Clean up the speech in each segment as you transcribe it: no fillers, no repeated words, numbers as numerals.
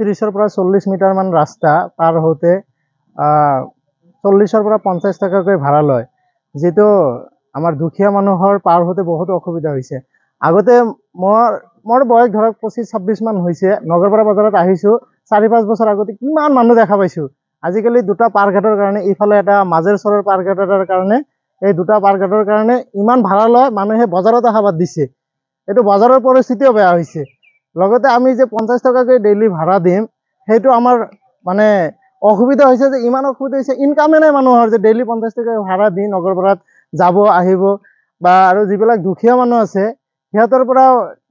30 পৰা 40 মিটাৰ মান ৰাস্তা পাৰ হওঁতে 40 পৰা 50 টকাকৈ ভাড়া লয়, যেটো আমাৰ দুখীয়া মানুহৰ পাৰ হওঁতে বহুত অসুবিধা হৈছে। আগতে মোৰ বয়স ধৰক 25-26 মান হৈছে, নগৰপাৰা বজাৰত আহিছোঁ 4-5 বছৰ আগতে কিমান মানুহ দেখা পাইছোঁ। আজিকালি দুটা পাৰঘাটৰ কাৰণে, ইফালে এটা মাজেৰ চৰৰ পাৰঘাট এটাৰ কাৰণে, এই দুটা পাৰঘাটৰ কাৰণে ইমান ভাড়া লয়, মানুহে বজাৰত অহা বাদ দিছে। এইটো বজাৰৰ পৰিস্থিতিও বেয়া হৈছে। লগতে আমি যে 50 টকাকৈ ডেইলি ভাড়া দিম, সেইটো আমাৰ মানে অসুবিধা হৈছে, যে ইমান অসুবিধা হৈছে, ইনকামে নাই মানুহৰ যে ডেইলি 50 টকা ভাড়া দি নগৰপাৰাত যাব আহিব, বা আৰু যিবিলাক দুখীয়া মানুহ আছে সিহঁতৰ পৰা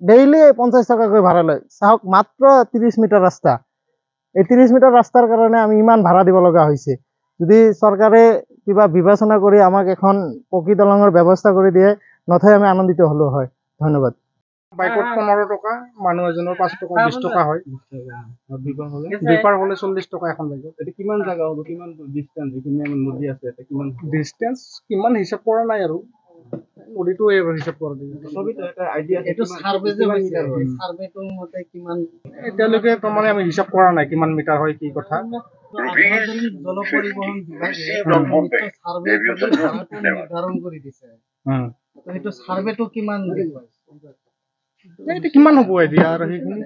ডেইলি 50 টকাকৈ ভাড়া লয়। চাওক, মাত্ৰ 30 মিটাৰ ৰাস্তা, এই 30 মিটাৰ ৰাস্তাৰ কাৰণে আমি ইমান ভাড়া দিব লগা হৈছে। যদি চৰকাৰে কিবা বিবেচনা কৰি আমাক এখন পকী দলঙৰ ব্যৱস্থা কৰি দিয়ে, নথৈ আমি আনন্দিত হলো হয়। ধন্যবাদ। বাইকত 15 টকা, মানুহ এজনৰ 5 টকা 20 টকা হয়। দুইপাৰ হলে 40 টকা এখন বাইকত। এটা কিমান জায়গা হ'ব, কিমান ডিসটেন্স, কিমান নদী আছে, এটা কিমান ডিসটেন্স কিমান হিচাপ কৰা নাই আৰু নদীটো হিচাপ কৰা নাই। ছবিটো এটা আইডিয়া এইটো সাৰ্ভে যে হৈছে, সাৰ্ভেটোৰ মতে কিমান এতিয়ালৈকে তাৰমানে আমি হিচাপ কৰা নাই কিমান মিটাৰ হয় কি কথা। জল পৰিবহন বিভাগে সাৰ্ভে নিৰ্ধাৰণ কৰি দিছে, সেইটো সাৰ্ভেটো কিমান এইটো কিমান হ'ব এতিয়া আৰু সেইখিনি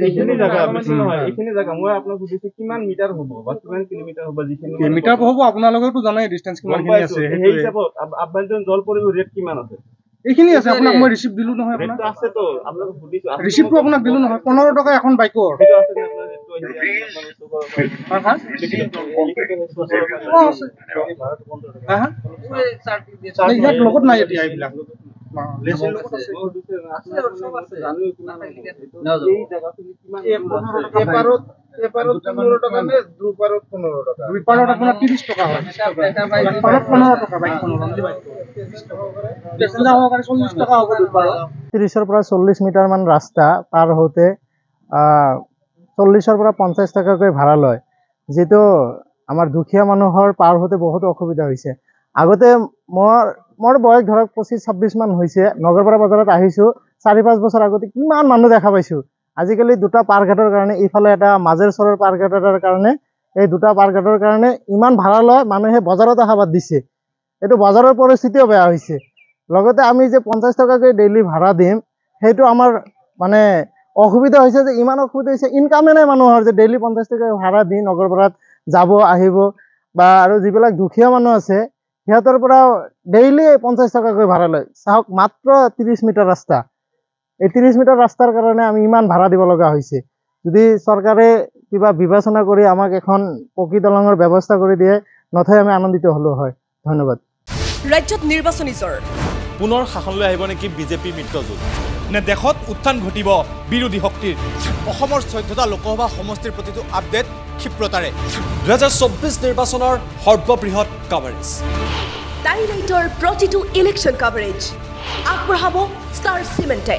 এইখিনি জায়গা বেছি নহয়, এইখিনি জায়গা মই আপোনাক সুধিছো কিমান মিটাৰ হ'ব বা কিমান কিলোমিটাৰ হ'ব, যিখিনি মিটাৰ হ'ব আপোনালোকেতো জানাই ডিসটেন্স কিমানখিনি আছে। সেই হিচাপত আভ্যন্তৰীণ জল পৰিবহণ ৰেট কিমান আছে? এইখিনি আছে। আপোনাক মই ৰিচিপ্ট দিলো নহয়, আপোনাক ৰেটটো আছে তো, আপোনাক সুধিছো। ৰিচিপ্টটো আপোনাক দিলো নহয়, 15 টকা এখন বাইকৰ। সেইটো আছে নে আপোনাৰ ৰেটটো ইয়াত লগত নাই এতিয়া এইবিলাক। দুইপাৰত আপোনাৰ 30 টকা হয়, এপাৰত 15 টকা বাইকখনৰ। 30 পৰা 40 মিটাৰ মান ৰাস্তা পাৰ হওঁতে 40 পৰা 50 টকাকৈ ভাড়া লয়, যেটো আমাৰ দুখীয়া মানুহৰ পাৰ হওঁতে বহুত অসুবিধা হৈছে। আগতে মোৰ বয়স ধৰক 25-26 মান হৈছে, নগৰপাৰা বজাৰত আহিছোঁ 4-5 বছৰ আগতে কিমান মানুহ দেখা পাইছোঁ। আজিকালি দুটা পাৰঘাটৰ কাৰণে, ইফালে এটা মাজেৰ চৰৰ পাৰঘাট এটাৰ কাৰণে, এই দুটা পাৰঘাটৰ কাৰণে ইমান ভাড়া লয়, মানুহে বজাৰত অহা বাদ দিছে। এইটো বজাৰৰ পৰিস্থিতিও বেয়া হৈছে। লগতে আমি যে 50 টকাকৈ ডেইলি ভাড়া দিম, সেইটো আমাৰ মানে অসুবিধা হৈছে, যে ইমান অসুবিধা হৈছে, ইনকামে নাই মানুহৰ যে ডেইলি 50 টকা ভাড়া দি নগৰপাৰাত যাব আহিব, বা আৰু যিবিলাক দুখীয়া মানুহ আছে সিহঁতৰ পৰা ডেইলি 50 টকাকৈ ভাড়া লয়। চাওক, মাত্ৰ 30 মিটাৰ ৰাস্তা, এই 30 মিটাৰ ৰাস্তাৰ কাৰণে আমি ইমান ভাড়া দিব লগা হৈছে। যদি চৰকাৰে কিবা বিবেচনা কৰি আমাক এখন পকী দলঙৰ ব্যৱস্থা কৰি দিয়ে, নথৈ আমি আনন্দিত হলো হয়। ধন্যবাদ। ৰাজ্যত নিৰ্বাচনী জ্বৰ, পুনৰ শাসনলৈ আহিব নেকি বিজেপি মিত্ৰজোঁট, নে দেশত উত্থান ঘটিব বিৰোধী শক্তিৰ? অসমৰ 14টা লোকসভা সমষ্টিৰ প্ৰতিটো আপডেট ক্ষিপ্ৰতাৰে 2024 নিৰ্বাচনৰ সৰ্ববৃহৎ কাভাৰেজ, টাইলাইটৰ প্ৰতিটো ইলেকশ্যন কাভাৰেজ আগবঢ়াব ষ্টাৰ চিমেণ্টে।